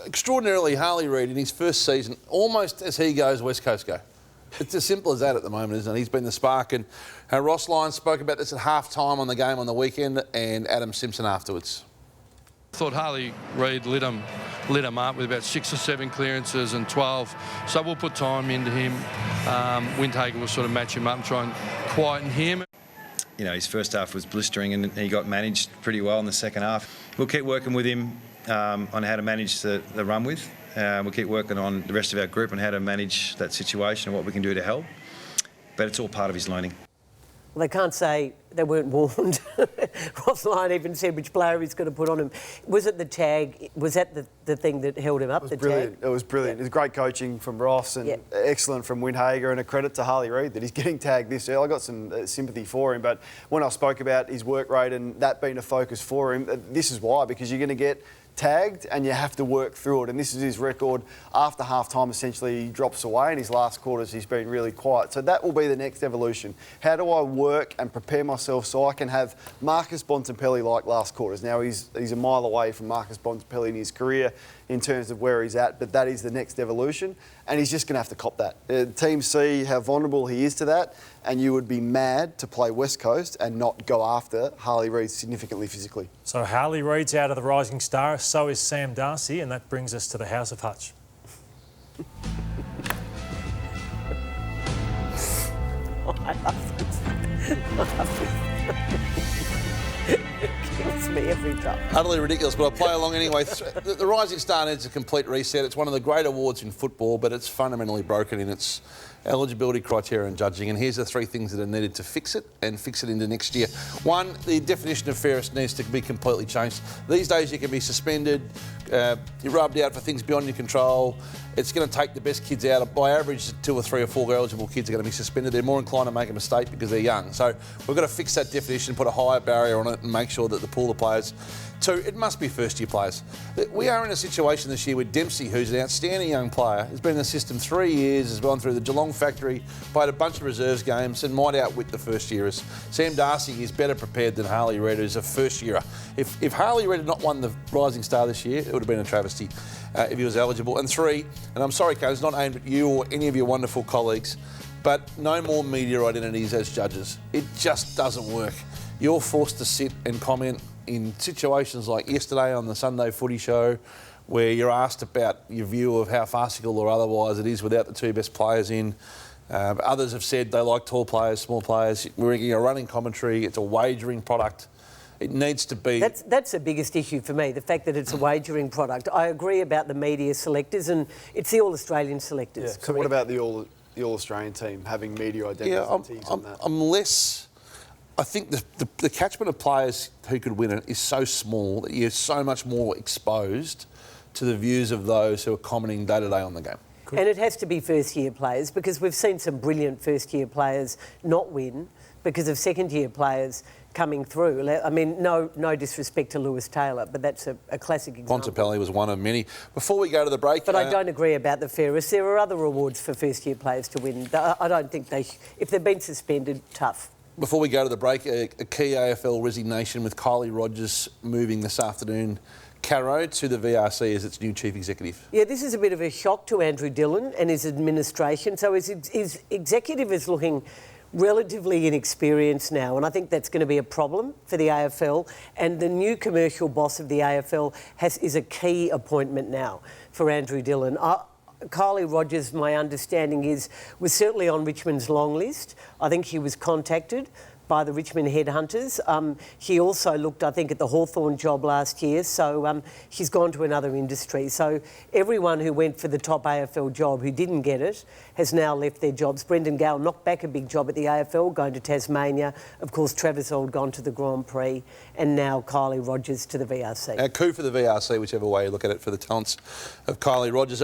extraordinarily, Harley Reid in his first season, almost as he goes, West Coast go. It's as simple as that at the moment, isn't it? He's been the spark, and Ross Lyons spoke about this at half-time on the game on the weekend, and Adam Simpson afterwards. I thought Harley Reid lit him up with about 6 or 7 clearances and 12. So we'll put time into him. Windhager will sort of match him up and try and quieten him. You know, his first half was blistering and he got managed pretty well in the second half. We'll keep working with him on how to manage the run with. We'll keep working on the rest of our group on how to manage that situation and what we can do to help. But it's all part of his learning. Well, they can't say they weren't warned. Ross Lyon even said which player he's going to put on him. Was it the tag? Was that the thing that held him up? It was brilliant. It was brilliant. Yeah. It was great coaching from Ross and excellent from Windhager, and a credit to Harley Reid that he's getting tagged this early. I got some sympathy for him, but when I spoke about his work rate and that being a focus for him, this is why, because you're going to get tagged and you have to work through it, and this is his record. After half-time, essentially, he drops away. In his last quarters, he's been really quiet. So that will be the next evolution. How do I work and prepare myself so I can have Marcus Bontempelli like last quarters? Now, he's a mile away from Marcus Bontempelli in his career in terms of where he's at, but that is the next evolution, and he's just going to have to cop that. Teams see how vulnerable he is to that, and you would be mad to play West Coast and not go after Harley Reid significantly physically. So Harley Reid's out of the Rising Star, so is Sam Darcy, and that brings us to the House of Hutch. I love this. I love this. It kills me every time. Utterly ridiculous, but I'll play along anyway. The Rising Star needs a complete reset. It's one of the great awards in football, but it's fundamentally broken in its eligibility criteria and judging. And here's the 3 things that are needed to fix it and fix it into next year. 1, the definition of fairest needs to be completely changed. These days you can be suspended, you're rubbed out for things beyond your control. It's going to take the best kids out. By average, 2 or 3 or 4 eligible kids are going to be suspended. They're more inclined to make a mistake because they're young. So we've got to fix that definition, put a higher barrier on it and make sure that the pool of players... 2, it must be first-year players. We are in a situation this year with Dempsey, who's an outstanding young player, has been in the system 3 years, has gone through the Geelong factory, played a bunch of reserves games and might outwit the first-yearers. Sam Darcy is better prepared than Harley Reid, who's a first-yearer. If Harley Reid had not won the Rising Star this year, it would have been a travesty if he was eligible. And 3, and I'm sorry, Kate, it's not aimed at you or any of your wonderful colleagues, but no more media identities as judges. It just doesn't work. You're forced to sit and comment in situations like yesterday on the Sunday Footy Show, where you're asked about your view of how farcical or otherwise it is without the 2 best players in. Others have said they like tall players, small players. We're getting a running commentary. It's a wagering product. It needs to be... That's the biggest issue for me, the fact that it's a wagering product. I agree about the media selectors, and it's the All-Australian selectors. Yeah. So what about the All-Australian team having media identities on that? I'm less... I think the catchment of players who could win it is so small that you're so much more exposed to the views of those who are commenting day to day on the game. And it has to be first-year players, because we've seen some brilliant first-year players not win because of second-year players coming through. I mean, no disrespect to Lewis Taylor, but that's a classic example. Bontempelli was one of many. Before we go to the break... But I don't agree about the fairest. There are other awards for first-year players to win. I don't think if they've been suspended, tough. Before we go to the break, a key AFL resignation with Kylie Rogers moving this afternoon, Caro, to the VRC as its new chief executive. Yeah, this is a bit of a shock to Andrew Dillon and his administration. So his executive is looking relatively inexperienced now, and I think that's going to be a problem for the AFL. And the new commercial boss of the AFL is a key appointment now for Andrew Dillon. Kylie Rogers, my understanding was certainly on Richmond's long list. I think he was contacted by the Richmond headhunters. She also looked, I think, at the Hawthorn job last year, so she's gone to another industry. So everyone who went for the top AFL job who didn't get it has now left their jobs. Brendan Gale knocked back a big job at the AFL, going to Tasmania. Of course, Travis Auld gone to the Grand Prix, and now Kylie Rogers to the VRC. A coup for the VRC, whichever way you look at it, for the talents of Kylie Rogers.